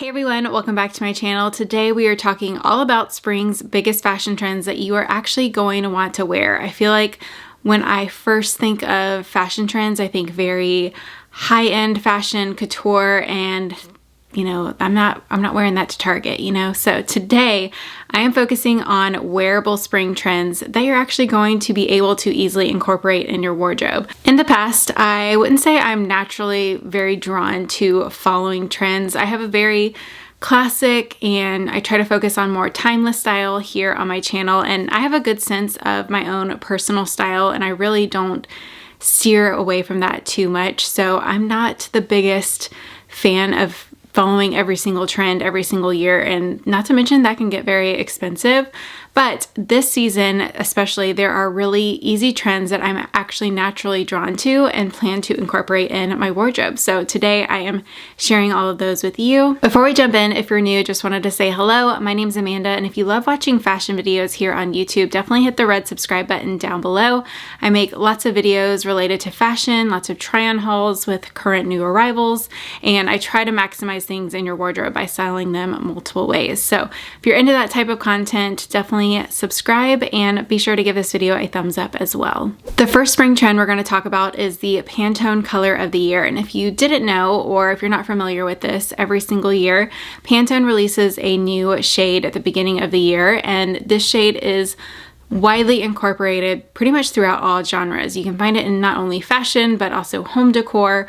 Hey everyone, welcome back to my channel. Today we are talking all about spring's biggest fashion trends that you are actually going to want to wear. I feel like when I first think of fashion trends, I think very high-end fashion, couture, and I'm not wearing that to Target, So today I am focusing on wearable spring trends that you're actually going to be able to easily incorporate in your wardrobe. In the past, I wouldn't say I'm naturally very drawn to following trends. I have a very classic and I try to focus on more timeless style here on my channel, and I have a good sense of my own personal style and I really don't steer away from that too much. So I'm not the biggest fan of following every single trend every single year, and not to mention that can get very expensive. But this season especially, there are really easy trends that I'm actually naturally drawn to and plan to incorporate in my wardrobe. So today I am sharing all of those with you. Before we jump in, if you're new, just wanted to say hello. My name's Amanda, and if you love watching fashion videos here on YouTube, definitely hit the red subscribe button down below. I make lots of videos related to fashion, lots of try-on hauls with current new arrivals, and I try to maximize things in your wardrobe by styling them multiple ways. So if you're into that type of content, definitely subscribe and be sure to give this video a thumbs up as well. The first spring trend we're going to talk about is the Pantone color of the year. And if you didn't know, or if you're not familiar with this, every single year Pantone releases a new shade at the beginning of the year, and this shade is widely incorporated pretty much throughout all genres. You can find it in not only fashion, but also home decor,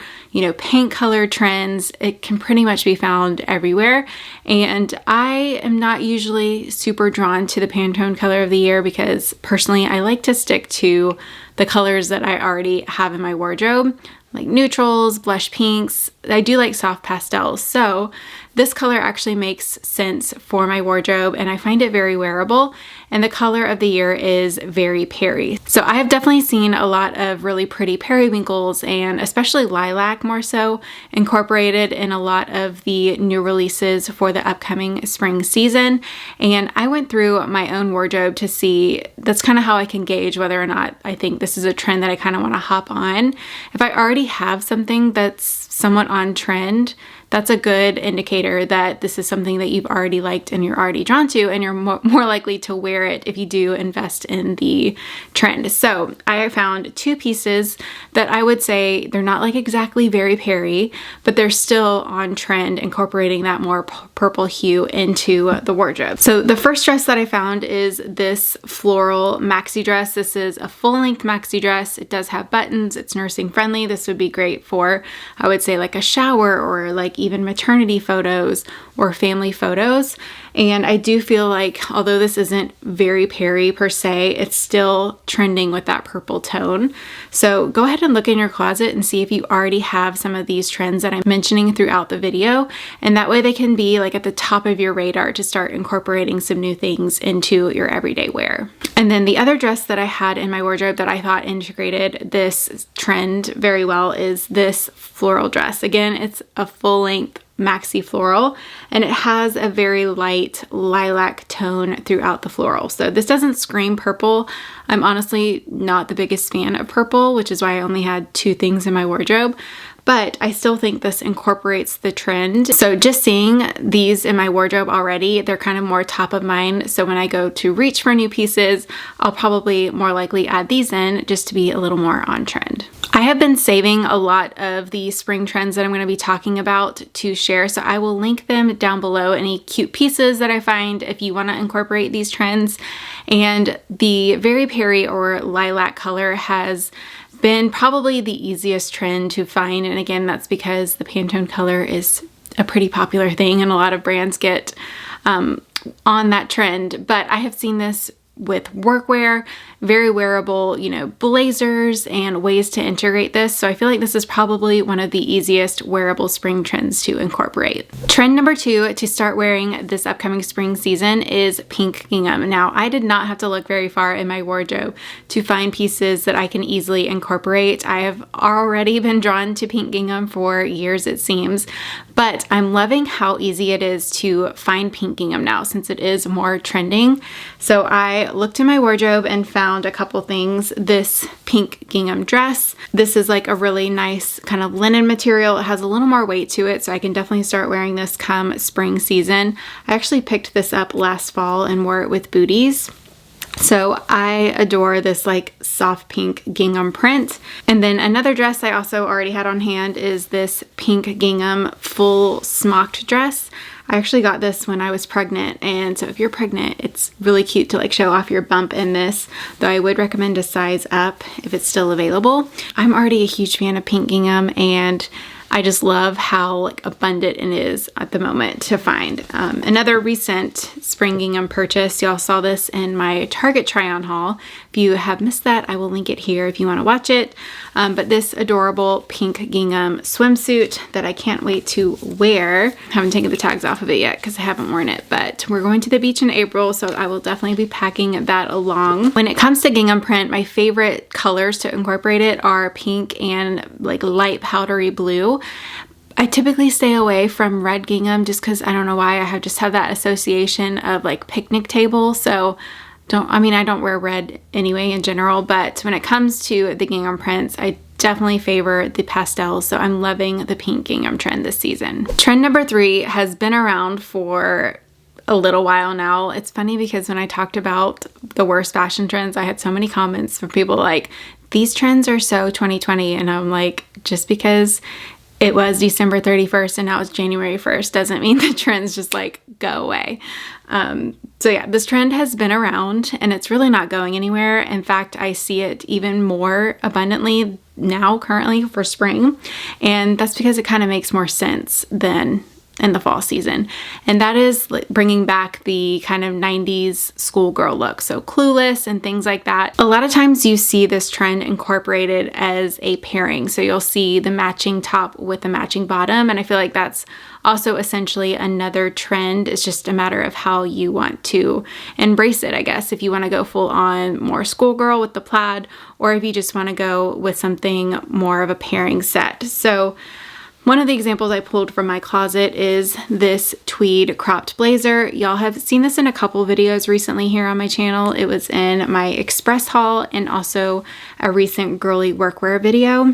paint color trends. It can pretty much be found everywhere. And I am not usually super drawn to the Pantone color of the year because personally, I like to stick to the colors that I already have in my wardrobe, like neutrals, blush pinks. I do like soft pastels. So this color actually makes sense for my wardrobe and I find it very wearable. And the color of the year is very peri. So I have definitely seen a lot of really pretty periwinkles and especially lilac more so incorporated in a lot of the new releases for the upcoming spring season. And I went through my own wardrobe to see, that's kind of how I can gauge whether or not I think this is a trend that I kind of want to hop on. If I already have something that's somewhat on trend, that's a good indicator that this is something that you've already liked and you're already drawn to, and you're more likely to wear it if you do invest in the trend. So I found two pieces that I would say they're not like exactly very peri, but they're still on trend, incorporating that more purple hue into the wardrobe. So the first dress that I found is this floral maxi dress. This is a full-length maxi dress. It does have buttons. It's nursing friendly. This would be great for, I would say, like a shower or like even maternity photos or family photos. And I do feel like, although this isn't very peri per se, it's still trending with that purple tone. So go ahead and look in your closet and see if you already have some of these trends that I'm mentioning throughout the video. And that way they can be like at the top of your radar to start incorporating some new things into your everyday wear. And then the other dress that I had in my wardrobe that I thought integrated this trend very well is this floral dress. Again, it's a full-length maxi floral, and it has a very light lilac tone throughout the floral. So this doesn't scream purple. I'm honestly not the biggest fan of purple, which is why I only had two things in my wardrobe, but I still think this incorporates the trend. So just seeing these in my wardrobe already, they're kind of more top of mind. So when I go to reach for new pieces, I'll probably more likely add these in just to be a little more on trend. I have been saving a lot of the spring trends that I'm going to be talking about to share, so I will link them down below, any cute pieces that I find if you want to incorporate these trends. And the very peri or lilac color has been probably the easiest trend to find, and again, that's because the Pantone color is a pretty popular thing and a lot of brands get on that trend. But I have seen this with workwear, very wearable, blazers, and ways to integrate this. So I feel like this is probably one of the easiest wearable spring trends to incorporate. Trend number 2 to start wearing this upcoming spring season is pink gingham. Now, I did not have to look very far in my wardrobe to find pieces that I can easily incorporate. I have already been drawn to pink gingham for years, it seems, but I'm loving how easy it is to find pink gingham now since it is more trending. So I looked in my wardrobe and found around a couple things. This pink gingham dress. This is like a really nice kind of linen material. It has a little more weight to it, so I can definitely start wearing this come spring season. I actually picked this up last fall and wore it with booties. So I adore this like soft pink gingham print. And then another dress I also already had on hand is this pink gingham full smocked dress. I actually got this when I was pregnant, and so if you're pregnant, it's really cute to like show off your bump in this, though I would recommend a size up if it's still available. I'm already a huge fan of pink gingham, and I just love how like abundant it is at the moment to find. Another recent spring gingham purchase, y'all saw this in my Target try-on haul. If you have missed that, I will link it here if you want to watch it. But this adorable pink gingham swimsuit that I can't wait to wear. I haven't taken the tags off of it yet because I haven't worn it, but we're going to the beach in April, so I will definitely be packing that along. When it comes to gingham print, my favorite colors to incorporate it are pink and like light powdery blue. I typically stay away from red gingham just because I don't know why. I just have that association of like picnic table. So I don't wear red anyway in general, but when it comes to the gingham prints, I definitely favor the pastels. So I'm loving the pink gingham trend this season. Trend number 3 has been around for a little while now. It's funny because when I talked about the worst fashion trends, I had so many comments from people like, these trends are so 2020. And I'm like, just because it was December 31st and now it's January 1st doesn't mean the trends just like go away. So yeah, this trend has been around and it's really not going anywhere. In fact, I see it even more abundantly now currently for spring. And that's because it kind of makes more sense than in the fall season. And that is like bringing back the kind of 90s schoolgirl look. So Clueless and things like that. A lot of times you see this trend incorporated as a pairing. So you'll see the matching top with the matching bottom. And I feel like that's also essentially another trend. It's just a matter of how you want to embrace it, I guess. If you want to go full on more schoolgirl with the plaid, or if you just want to go with something more of a pairing set. So one of the examples I pulled from my closet is this tweed cropped blazer. Y'all have seen this in a couple videos recently here on my channel. It was in my Express haul and also a recent girly workwear video.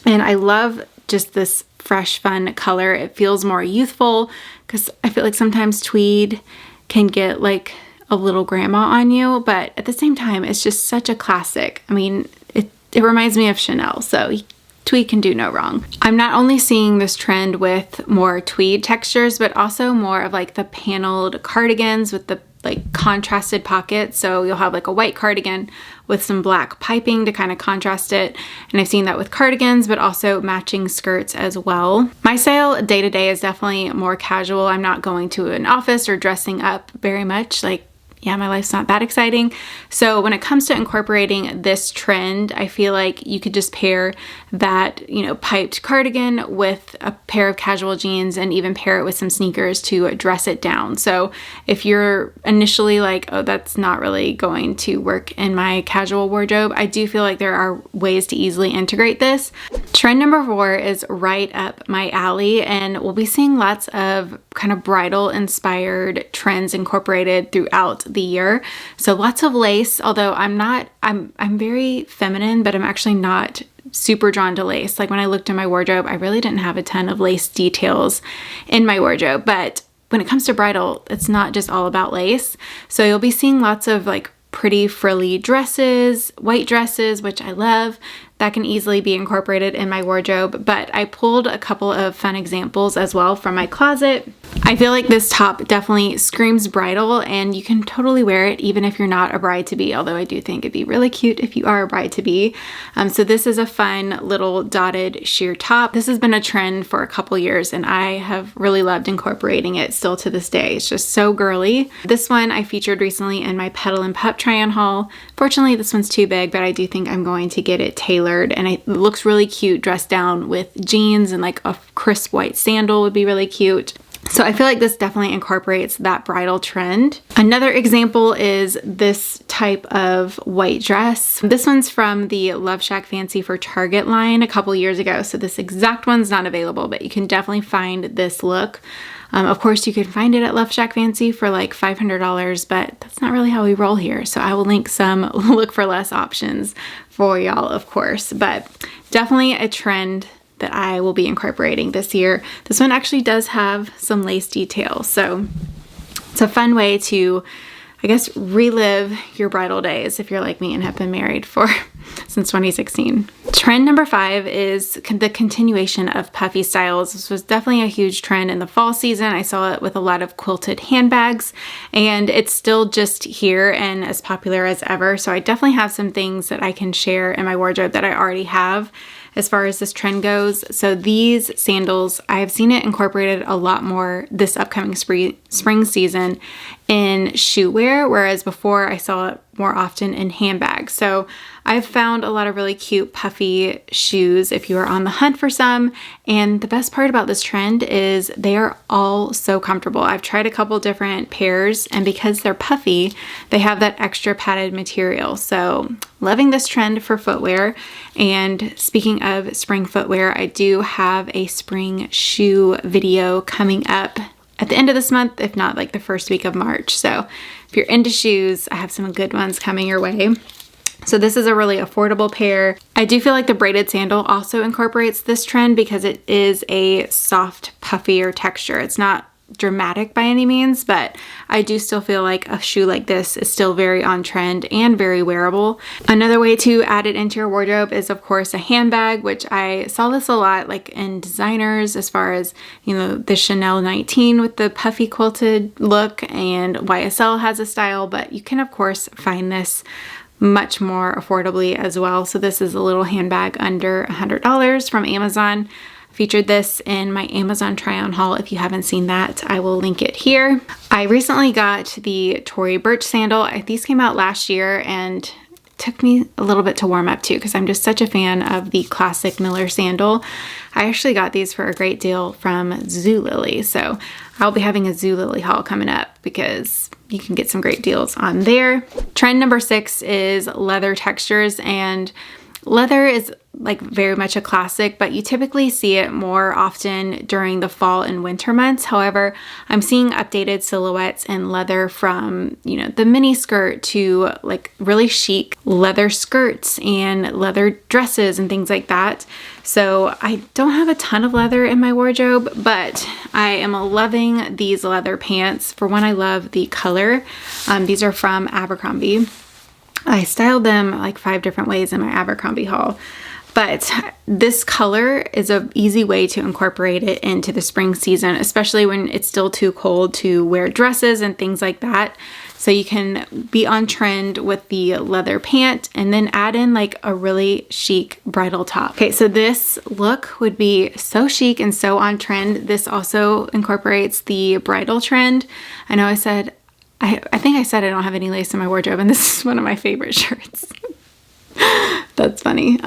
And I love just this fresh, fun color. It feels more youthful because I feel like sometimes tweed can get like a little grandma on you, but at the same time, it's just such a classic. I mean, it reminds me of Chanel, so tweed can do no wrong. I'm not only seeing this trend with more tweed textures, but also more of like the paneled cardigans with the like contrasted pockets. So you'll have like a white cardigan with some black piping to kind of contrast it. And I've seen that with cardigans, but also matching skirts as well. My style day to day is definitely more casual. I'm not going to an office or dressing up very much. Like, yeah, my life's not that exciting. So when it comes to incorporating this trend, I feel like you could just pair that, piped cardigan with a pair of casual jeans and even pair it with some sneakers to dress it down. So if you're initially like, oh, that's not really going to work in my casual wardrobe, I do feel like there are ways to easily integrate this. Trend number 4 is right up my alley, and we'll be seeing lots of kind of bridal-inspired trends incorporated throughout the year. So lots of lace, although I'm very feminine, but I'm actually not super drawn to lace. Like when I looked in my wardrobe, I really didn't have a ton of lace details in my wardrobe, but when it comes to bridal, it's not just all about lace. So you'll be seeing lots of like pretty frilly dresses, white dresses, which I love. That can easily be incorporated in my wardrobe, but I pulled a couple of fun examples as well from my closet. I feel like this top definitely screams bridal, and you can totally wear it even if you're not a bride-to-be, although I do think it'd be really cute if you are a bride-to-be. So this is a fun little dotted sheer top. This has been a trend for a couple years, and I have really loved incorporating it still to this day. It's just so girly. This one I featured recently in my Petal and Pup try-on haul. Fortunately, this one's too big, but I do think I'm going to get it tailored, and it looks really cute dressed down with jeans, and like a crisp white sandal would be really cute. So I feel like this definitely incorporates that bridal trend. Another example is this type of white dress. This one's from the Love Shack Fancy for Target line a couple years ago. So this exact one's not available, but you can definitely find this look. Of course, you can find it at Left Shack Fancy for like $500, but that's not really how we roll here. So I will link some look for less options for y'all, of course, but definitely a trend that I will be incorporating this year. This one actually does have some lace details, so it's a fun way to, I guess, relive your bridal days if you're like me and have been married since 2016. Trend number 5 is the continuation of puffy styles. This was definitely a huge trend in the fall season. I saw it with a lot of quilted handbags, and it's still just here and as popular as ever. So I definitely have some things that I can share in my wardrobe that I already have as far as this trend goes. So these sandals, I have seen it incorporated a lot more this upcoming spring season in shoe wear, whereas before I saw it more often in handbags. So I've found a lot of really cute puffy shoes if you are on the hunt for some. And the best part about this trend is they are all so comfortable. I've tried a couple different pairs, and because they're puffy, they have that extra padded material. So loving this trend for footwear. And speaking of spring footwear, I do have a spring shoe video coming up at the end of this month, if not like the first week of March. So if you're into shoes, I have some good ones coming your way. So this is a really affordable pair. I do feel like the braided sandal also incorporates this trend because it is a soft, puffier texture. It's not dramatic by any means, but I do still feel like a shoe like this is still very on trend and very wearable. Another way to add it into your wardrobe is of course a handbag, which I saw this a lot like in designers as far as, you know, the Chanel 19 with the puffy quilted look, and YSL has a style, but you can of course find this much more affordably as well. So this is a little handbag under $100 from Amazon. Featured this in my Amazon try-on haul. If you haven't seen that, I will link it here. I recently got the Tory Burch sandal. These came out last year and it took me a little bit to warm up to because I'm just such a fan of the classic Miller sandal. I actually got these for a great deal from Zulily. So I'll be having a Zulily haul coming up because you can get some great deals on there. Trend number 6 is leather textures, and leather is like very much a classic, but you typically see it more often during the fall and winter months. However, I'm seeing updated silhouettes in leather from, you know, the mini skirt to like really chic leather skirts and leather dresses and things like that. So I don't have a ton of leather in my wardrobe, but I am loving these leather pants. For one, I love the color. These are from Abercrombie. I styled them like 5 different ways in my Abercrombie haul, but this color is an easy way to incorporate it into the spring season, especially when it's still too cold to wear dresses and things like that. So you can be on trend with the leather pant and then add in like a really chic bridal top. Okay, so this look would be so chic and so on trend. This also incorporates the bridal trend. I know I said, I think I said I don't have any lace in my wardrobe, and this is one of my favorite shirts. That's funny.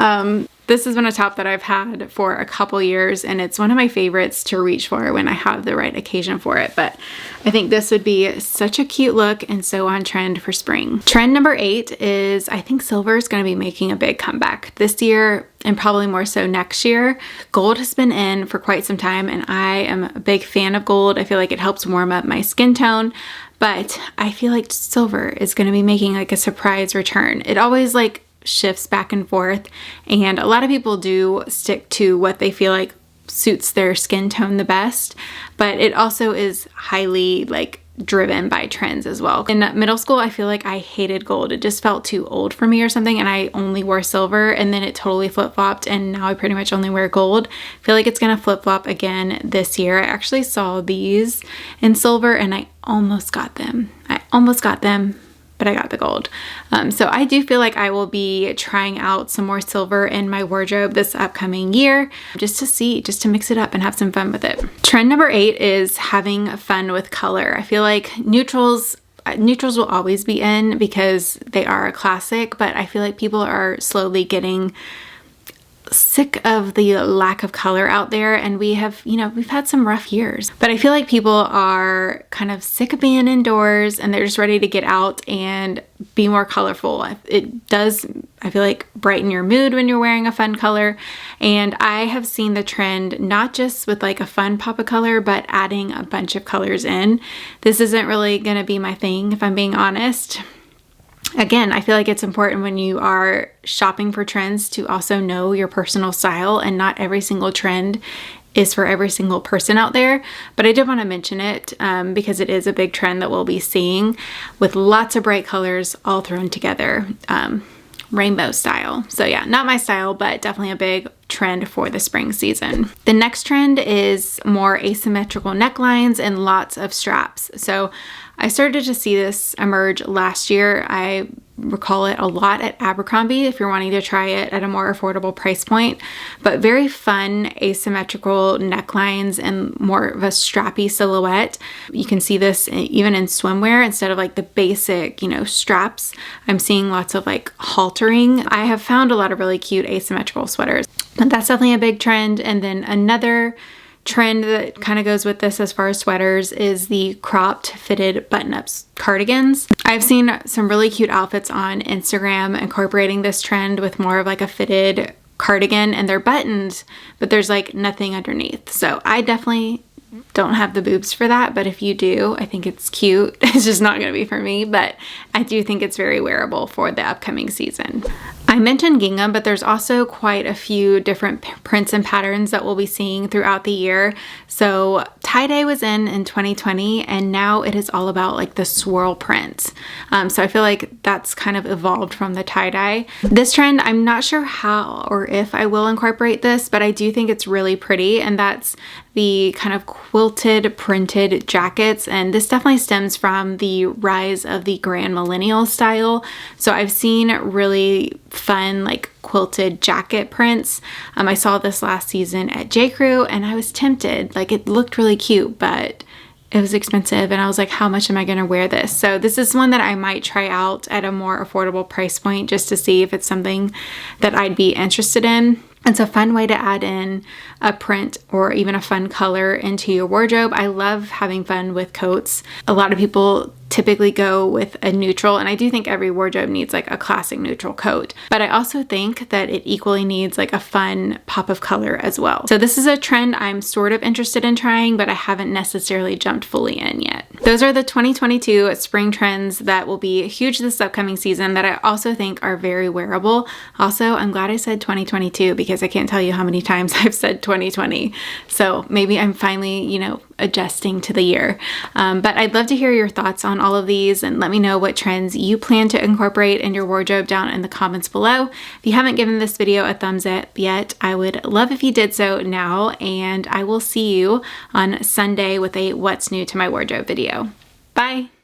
This has been a top that I've had for a couple years, and it's one of my favorites to reach for when I have the right occasion for it. But I think this would be such a cute look and so on trend for spring. Trend number 8 is, I think silver is going to be making a big comeback this year and probably more so next year. Gold has been in for quite some time, and I am a big fan of gold. I feel like it helps warm up my skin tone. But I feel like silver is going to be making like a surprise return. It always like shifts back and forth, and a lot of people do stick to what they feel like suits their skin tone the best, but it also is highly like driven by trends as well. In middle school, I feel like I hated gold. It just felt too old for me or something, and I only wore silver, and then it totally flip-flopped, and now I pretty much only wear gold. I feel like it's gonna flip-flop again this year. I actually saw these in silver and I almost got them. But I got the gold. So I do feel like I will be trying out some more silver in my wardrobe this upcoming year just to mix it up and have some fun with it. Trend number 8 is having fun with color. I feel like neutrals will always be in because they are a classic, but I feel like people are slowly getting sick of the lack of color out there, and we've had some rough years. But I feel like people are kind of sick of being indoors and they're just ready to get out and be more colorful. It does, I feel like, brighten your mood when you're wearing a fun color. And I have seen the trend not just with like a fun pop of color, but adding a bunch of colors in. This isn't really going to be my thing, if I'm being honest. Again, I feel like it's important when you are shopping for trends to also know your personal style, and not every single trend is for every single person out there. But I did want to mention it because it is a big trend that we'll be seeing with lots of bright colors all thrown together, rainbow style. So yeah, not my style, but definitely a big trend for the spring season. The next trend is more asymmetrical necklines and lots of straps. So I started to see this emerge last year. I recall it a lot at Abercrombie if you're wanting to try it at a more affordable price point, but very fun asymmetrical necklines and more of a strappy silhouette. You can see this even in swimwear instead of like the basic, straps. I'm seeing lots of like haltering. I have found a lot of really cute asymmetrical sweaters, but that's definitely a big trend. And then another trend that kind of goes with this as far as sweaters is the cropped fitted button-ups cardigans. I've seen some really cute outfits on Instagram incorporating this trend with more of like a fitted cardigan, and they're buttoned, but there's like nothing underneath. So I definitely don't have the boobs for that, but if you do, I think it's cute. It's just not going to be for me, but I do think it's very wearable for the upcoming season. I mentioned gingham, but there's also quite a few different prints and patterns that we'll be seeing throughout the year. So tie-dye was in 2020, and now it is all about like the swirl print. So I feel like that's kind of evolved from the tie-dye. This trend, I'm not sure how or if I will incorporate this, but I do think it's really pretty, and that's the kind of quilted printed jackets. And this definitely stems from the rise of the grand millennial style. So I've seen really fun like quilted jacket prints. I saw this last season at J. Crew and I was tempted. Like, it looked really cute, but it was expensive, and I was like, how much am I going to wear this? So this is one that I might try out at a more affordable price point just to see if it's something that I'd be interested in. It's a fun way to add in a print or even a fun color into your wardrobe. I love having fun with coats. A lot of people typically go with a neutral, and I do think every wardrobe needs like a classic neutral coat, but I also think that it equally needs like a fun pop of color as well. So this is a trend I'm sort of interested in trying, but I haven't necessarily jumped fully in yet. Those are the 2022 spring trends that will be huge this upcoming season that I also think are very wearable. Also, I'm glad I said 2022 because I can't tell you how many times I've said 2020. So maybe I'm finally, adjusting to the year. But I'd love to hear your thoughts on all of these, and let me know what trends you plan to incorporate in your wardrobe down in the comments below. If you haven't given this video a thumbs up yet, I would love if you did so now, and I will see you on Sunday with a What's New to My Wardrobe video. Bye!